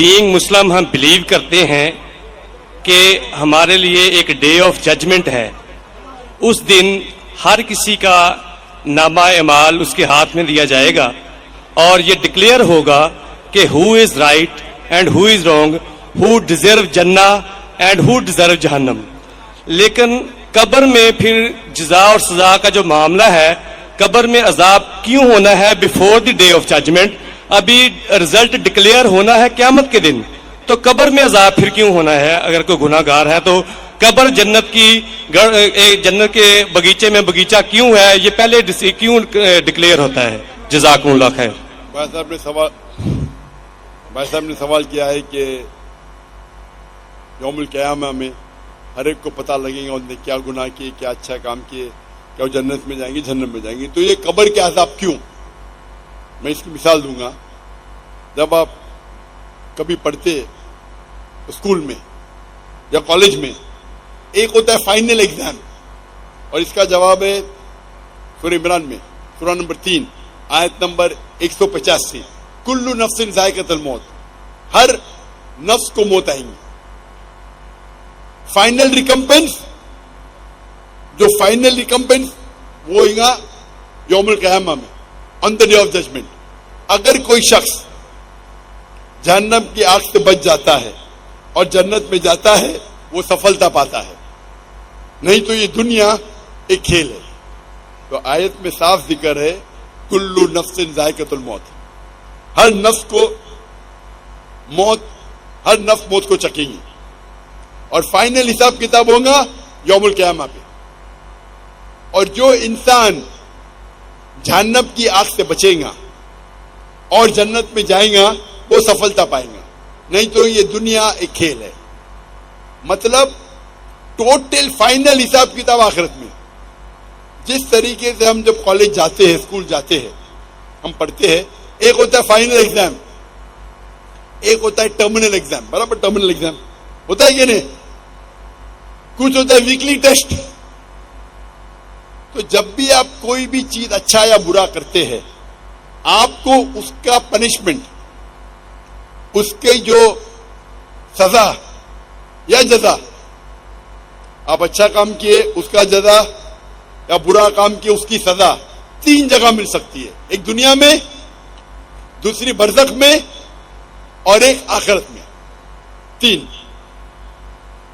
Being مسلم ہم blue کرتے ہیں کہ ہمارے لیے ایک ڈے آف ججمنٹ ہے. اس دن ہر کسی کا نامہ اعمال اس کے ہاتھ میں دیا جائے گا اور یہ ڈکلیئر ہوگا کہ who is right and who is wrong, who deserve جنہ اینڈ ہو ڈیزرو جہنم. لیکن قبر میں پھر جزا اور سزا کا جو معاملہ ہے, قبر میں عذاب کیوں ہونا ہے before the day of judgment? ابھی رزلٹ ڈکلیئر ہونا ہے قیامت کے دن, تو قبر میں عذاب پھر کیوں ہونا ہے؟ اگر کوئی گناہ گار ہے تو قبر جنت کے باغیچے میں باغیچہ کیوں ہے, یہ پہلے کیوں ڈکلیئر ہوتا ہے؟ جزاکم اللہ خیر. بھائی صاحب نے سوال کیا ہے کہ یوم القیامہ میں ہر ایک کو پتہ لگے گا انہوں نے کیا گناہ کیے, کیا اچھا کام کیے, کیا وہ جنت میں جائیں گے جہنم میں جائیں گے. تو یہ قبر کے عذاب کیوں؟ میں اس کی مثال دوں گا. جب آپ کبھی پڑھتے اسکول میں یا کالج میں, ایک ہوتا ہے فائنل ایگزام, اور اس کا جواب ہے سورہ عمران میں سورہ نمبر 3 آیت نمبر 185, کل نفس ذائقۃ الموت, ہر نفس کو موت آئیں گی. فائنل ریکمپنس, جو فائنل ریکمپنس وہ ہوگا یوم القیامہ میں آن دا ڈے آف ججمنٹ. اگر کوئی شخص جہنم کی آگ سے بچ جاتا ہے اور جنت میں جاتا ہے وہ سفلتا پاتا ہے, نہیں تو یہ دنیا ایک کھیل ہے. تو آیت میں صاف ذکر ہے کل نفس ذائقۃ الموت, ہر نفس کو موت, ہر نفس موت کو چکیں گی, اور فائنل حساب کتاب ہوگا یوم القیامہ پہ. اور جو انسان جہنم کی آگ سے بچے گا اور جنت میں جائے گا وہ سفلتا پائے گا, نہیں تو یہ دنیا ایک کھیل ہے. مطلب ٹوٹل فائنل حساب کتاب آخرت میں. جس طریقے سے ہم جب کالج جاتے ہیں, اسکول جاتے ہیں, ہم پڑھتے ہیں, ایک ہوتا ہے فائنل ایگزام, ایک ہوتا ہے ٹرمینل ایگزام. برابر ٹرمینل ایگزام ہوتا ہے کہ نہیں؟ کچھ ہوتا ہے ویکلی ٹیسٹ. تو جب بھی آپ کوئی بھی چیز اچھا یا برا کرتے ہیں, آپ کو اس کا پنشمنٹ, اس کے جو سزا یا جزا, آپ اچھا کام کیے اس کا جزا یا برا کام کیے اس کی سزا 3 جگہ مل سکتی ہے. ایک دنیا میں, دوسری برزخ میں, اور ایک آخرت میں. 3.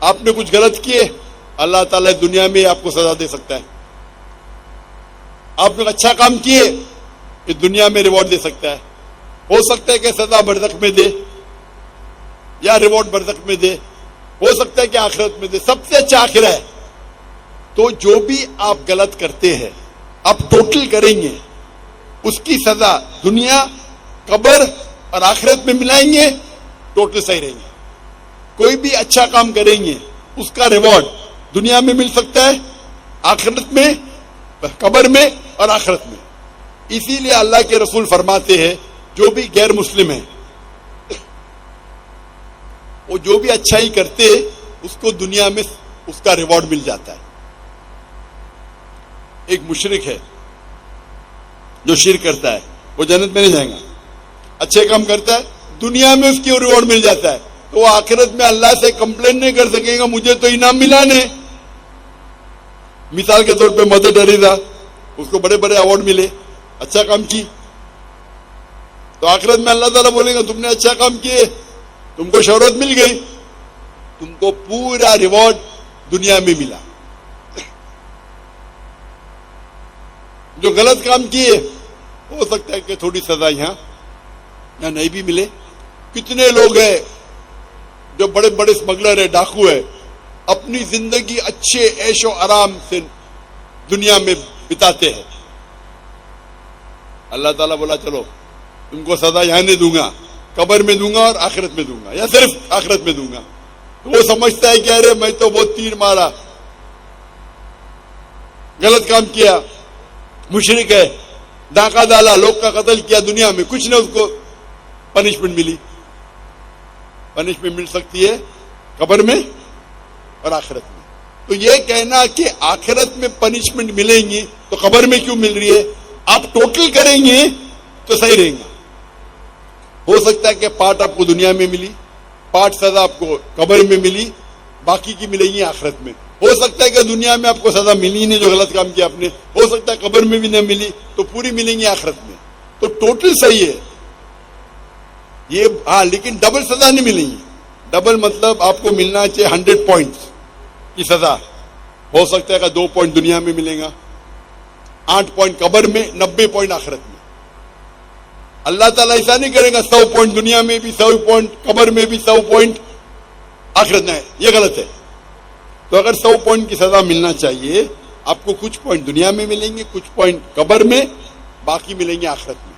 آپ نے کچھ غلط کیے, اللہ تعالیٰ دنیا میں آپ کو سزا دے سکتا ہے. آپ نے اچھا کام کیے, کہ دنیا میں ریوارڈ دے سکتا ہے. ہو سکتا ہے کہ سزا برزخ میں دے یا ریوارڈ برزخ میں دے, ہو سکتا ہے کہ آخرت میں دے. سب سے اچھا آخرہ ہے. تو جو بھی آپ غلط کرتے ہیں آپ ٹوٹل کریں گے, اس کی سزا دنیا, قبر اور آخرت میں ملائیں گے, ٹوٹل صحیح رہیں گے. کوئی بھی اچھا کام کریں گے اس کا ریوارڈ دنیا میں مل سکتا ہے, آخرت میں, قبر میں اور آخرت میں. اسی لیے اللہ کے رسول فرماتے ہیں جو بھی غیر مسلم ہیں وہ جو بھی اچھائی کرتے اس کو دنیا میں اس کا ریوارڈ مل جاتا ہے. ایک مشرک ہے جو شرک کرتا ہے وہ جنت میں نہیں جائے گا. اچھے کام کرتا ہے دنیا میں اس کی ریوارڈ مل جاتا ہے, تو وہ آخرت میں اللہ سے کمپلین نہیں کر سکے گا مجھے تو انعام ملا نہیں. مثال کے طور پہ مدر ٹریسا, اس کو بڑے بڑے ایوارڈ ملے, اچھا کام کی, تو آخرت میں اللہ تعالیٰ بولے گا تم نے اچھا کام کیے, تم کو شہرت مل گئی, تم کو پورا ریوارڈ دنیا میں ملا. جو غلط کام کیے ہو سکتا ہے کہ تھوڑی سزا یہاں نہیں بھی ملے. کتنے لوگ ہیں جو بڑے بڑے اسمگلر ہے, ڈاکو ہے, اپنی زندگی اچھے عیش و آرام سے دنیا میں بتاتے ہیں. اللہ تعالیٰ بولا چلو تم کو سزا یہاں نہیں دوں گا, قبر میں دوں گا اور آخرت میں دوں گا, یا صرف آخرت میں دوں گا. تو وہ سمجھتا ہے کہ ارے میں تو بہت تیر مارا, غلط کام کیا, مشرک ہے, ڈاکہ ڈالا, لوگ کا قتل کیا, دنیا میں کچھ نہ اس کو پنشمنٹ ملی. پنشمنٹ مل سکتی ہے قبر میں اور آخرت میں. تو یہ کہنا کہ آخرت میں پنشمنٹ ملیں گی تو قبر میں کیوں مل رہی ہے, آپ ٹوٹل کریں گے تو صحیح رہیں گا. ہو سکتا ہے کہ پارٹ آپ کو دنیا میں ملی, پارٹ سزا آپ کو قبر میں ملی, باقی کی ملے گی آخرت میں. ہو سکتا ہے کہ دنیا میں آپ کو سزا ملی نہیں جو غلط کام کیا آپ نے, ہو سکتا ہے قبر میں بھی نہ ملی تو پوری ملیں گی آخرت میں. تو ٹوٹل صحیح ہے یہ, ہاں لیکن ڈبل سزا نہیں ملیں گی. ڈبل مطلب آپ کو ملنا چاہیے 100 پوائنٹس کی سزا. ہو سکتا ہے کہ 2 پوائنٹ دنیا میں ملے گا, 8 پوائنٹ قبر میں, 90 پوائنٹ آخرت میں. اللہ تعالیٰ ایسا نہیں کرے گا 100 پوائنٹ دنیا میں بھی, 100 پوائنٹ قبر میں بھی, 100 پوائنٹ آخرت میں. یہ غلط ہے. تو اگر 100 پوائنٹ کی سزا ملنا چاہیے آپ کو, کچھ پوائنٹ دنیا میں ملیں گے, کچھ پوائنٹ قبر میں, باقی ملیں گے آخرت میں.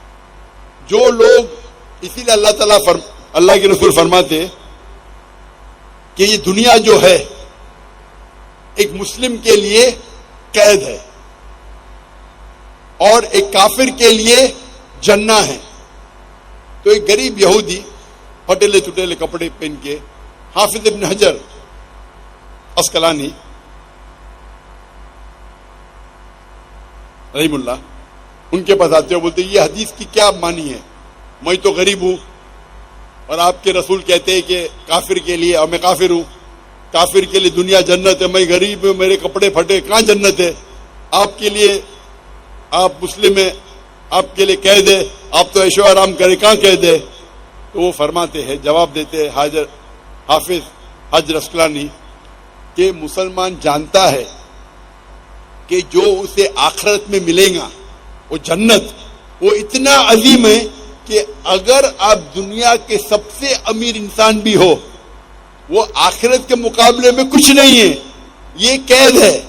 جو لوگ, اسی لیے اللہ تعالیٰ اللہ کے رسول فرماتے کہ یہ دنیا جو ہے ایک مسلم کے لیے قید ہے اور ایک کافر کے لیے جنہ ہے. تو ایک غریب یہودی پھٹیلے چٹیلے کپڑے پہن کے, حافظ ابن حجر اسقلانی رحم اللہ ان کے پاس آتے ہو, بولتے یہ حدیث کی کیا معنی ہے, میں تو غریب ہوں اور آپ کے رسول کہتے ہیں کہ کافر کے لیے, اور میں کافر ہوں, کافر کے لیے دنیا جنت ہے, میں غریب ہوں, میرے کپڑے پھٹے, کہاں جنت ہے؟ آپ کے لیے, آپ مسلم ہیں, آپ کے لیے قید ہے, آپ تو عیش و آرام کرے, کہاں قید ہے؟ تو وہ فرماتے ہیں, جواب دیتے ہیں حافظ حجر اسقلانی کہ مسلمان جانتا ہے کہ جو اسے آخرت میں ملے گا وہ جنت, وہ اتنا عظیم ہے کہ اگر آپ دنیا کے سب سے امیر انسان بھی ہو, وہ آخرت کے مقابلے میں کچھ نہیں ہے. یہ قید ہے.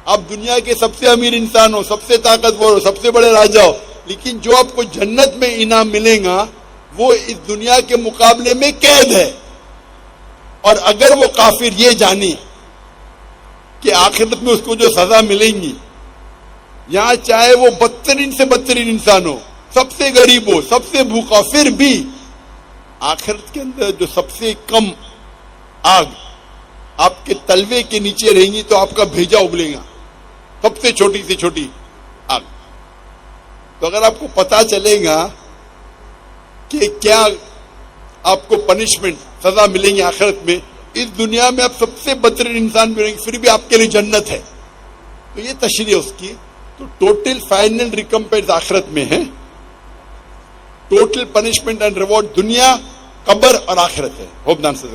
آپ دنیا کے سب سے امیر انسان ہو, سب سے طاقتور ہو, سب سے بڑے راجا ہو, لیکن جو آپ کو جنت میں انعام ملے گا وہ اس دنیا کے مقابلے میں قید ہے. اور اگر وہ کافر یہ جانے کہ آخرت میں اس کو جو سزا ملیں گی, یہاں چاہے وہ بدترین سے بدترین انسان ہو, سب سے غریب ہو, سب سے بھوکا, پھر بھی آخرت کے اندر جو سب سے کم آگ آپ کے تلوے کے نیچے رہیں گی تو آپ کا بھیجا ابلے گا, سب سے چھوٹی آگ. تو اگر آپ کو پتا چلے گا کہ کیا آپ کو پنشمنٹ, سزا ملیں گی آخرت میں, اس دنیا میں آپ سب سے بدترین انسان بھی رہیں گے, پھر بھی آپ کے لیے جنت ہے, تو یہ تشریح اس کی. تو ٹوٹل فائنل ریکمپنس آخرت میں ہے, ٹوٹل پنشمنٹ اینڈ ریوارڈ دنیا, قبر اور آخرت ہے. ہوپ نام سے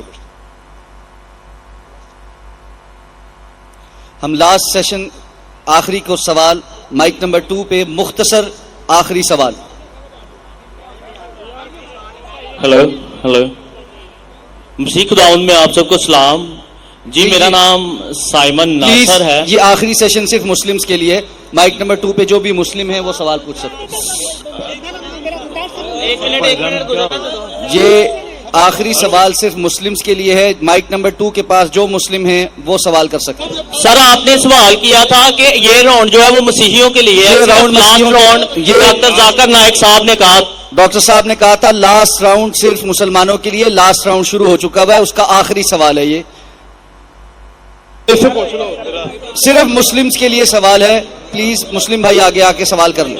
ہم لاسٹ سیشن آخری کو سوال مائک نمبر 2 پہ مختصر آخری سوال. ہلو مسیح خداوند میں آپ سب کو سلام. جی میرا نام سائمن ناصر ہے. یہ آخری سیشن صرف مسلمز کے لیے, مائک نمبر 2 پہ جو بھی مسلم ہیں وہ سوال پوچھ سکتے ہیں. یہ آخری سوال صرف مسلمز کے لیے ہے, مائک نمبر 2 کے پاس جو مسلم ہیں وہ سوال کر سکتے ہیں. سر آپ نے سوال کیا تھا کہ یہ راؤنڈ جو ہے وہ مسیحیوں کے لیے ہے. یہ راؤنڈ مسیحیوں راؤنڈ یہ ڈاکٹر ذاکر نائک صاحب نے کہا, ڈاکٹر صاحب نے کہا تھا لاسٹ راؤنڈ صرف مسلمانوں کے لیے, لاسٹ راؤنڈ شروع ہو چکا ہوا ہے, اس کا آخری سوال ہے. یہ صرف مسلمز کے لیے سوال ہے. پلیز مسلم بھائی آگے آ کے سوال کر لیں.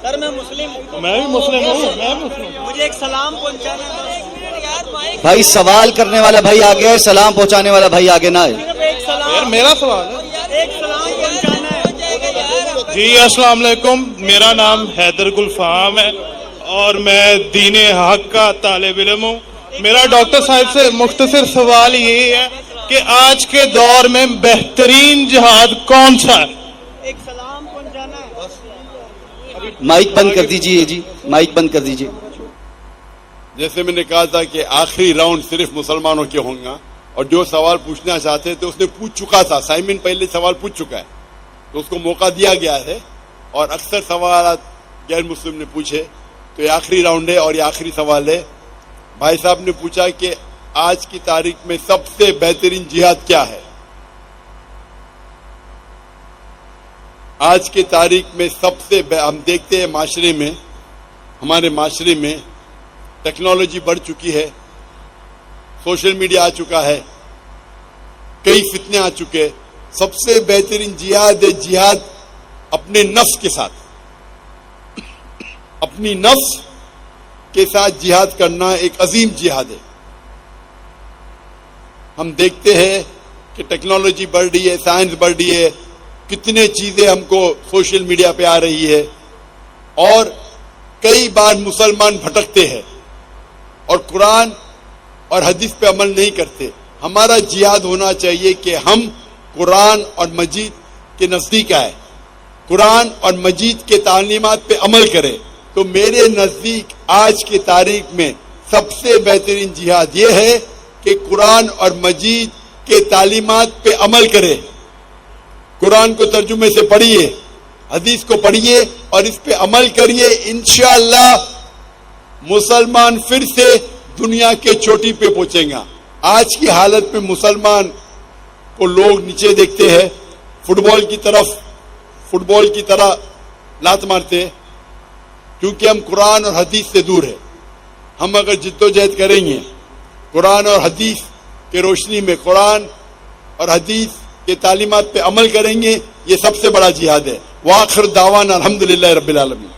سر میں بھی مسلم ہوں, مجھے ایک سلام پہنچانا ہے. بھائی سوال کرنے والا بھائی آگے ہے, سلام پہنچانے والا بھائی آگے نہ ہے. میرا سوال ہے, ایک سلام پہنچانا ہے. جی السلام علیکم, میرا نام حیدر گلفام ہے اور میں دین حق کا طالب علم ہوں. میرا ڈاکٹر صاحب سے مختصر سوال یہی ہے کہ آج کے دور میں بہترین جہاد کون سا ہے؟ ایک سلام پہنچانا ہے. مائک بند کر دیجیے. جی مائک بند کر دیجیے. جیسے میں نے کہا تھا کہ آخری راؤنڈ صرف مسلمانوں کے ہوں گا, اور جو سوال پوچھنا چاہتے تھے اس نے پوچھ چکا تھا. سائمن پہلے سوال پوچھ چکا ہے تو اس کو موقع دیا گیا ہے, اور اکثر سوالات غیر مسلم نے پوچھے, تو یہ آخری راؤنڈ ہے اور یہ آخری سوال ہے. بھائی صاحب نے پوچھا کہ آج کی تاریخ میں سب سے بہترین جہاد کیا ہے. آج کی تاریخ میں سب سے ہم دیکھتے ہیں معاشرے میں, ہمارے معاشرے میں ٹیکنالوجی بڑھ چکی ہے, سوشل میڈیا آ چکا ہے, کئی فتنے آ چکے, سب سے بہترین جہاد ہے جہاد اپنے نفس کے ساتھ. اپنی نفس کے ساتھ جہاد کرنا ایک عظیم جہاد ہے. ہم دیکھتے ہیں کہ ٹیکنالوجی بڑھ رہی ہے, سائنس بڑھ رہی ہے, کتنے چیزیں ہم کو سوشل میڈیا پہ آ رہی ہے, اور کئی بار مسلمان بھٹکتے ہیں اور قرآن اور حدیث پہ عمل نہیں کرتے. ہمارا جہاد ہونا چاہیے کہ ہم قرآن اور مجید کے نزدیک آئے, قرآن اور مجید کے تعلیمات پہ عمل کرے. تو میرے نزدیک آج کی تاریخ میں سب سے بہترین جہاد یہ ہے کہ قرآن اور مجید کے تعلیمات پہ عمل کرے. قرآن کو ترجمے سے پڑھیے, حدیث کو پڑھیے اور اس پہ عمل کریے. انشاءاللہ مسلمان پھر سے دنیا کے چوٹی پہ پہنچیں گا. آج کی حالت میں مسلمان کو لوگ نیچے دیکھتے ہیں, فٹ بال کی طرح لات مارتے ہیں, کیونکہ ہم قرآن اور حدیث سے دور ہیں. ہم اگر جدوجہد کریں گے قرآن اور حدیث کے روشنی میں, قرآن اور حدیث کے تعلیمات پہ عمل کریں گے, یہ سب سے بڑا جہاد ہے. وآخر دعوانا الحمدللہ رب العالمین.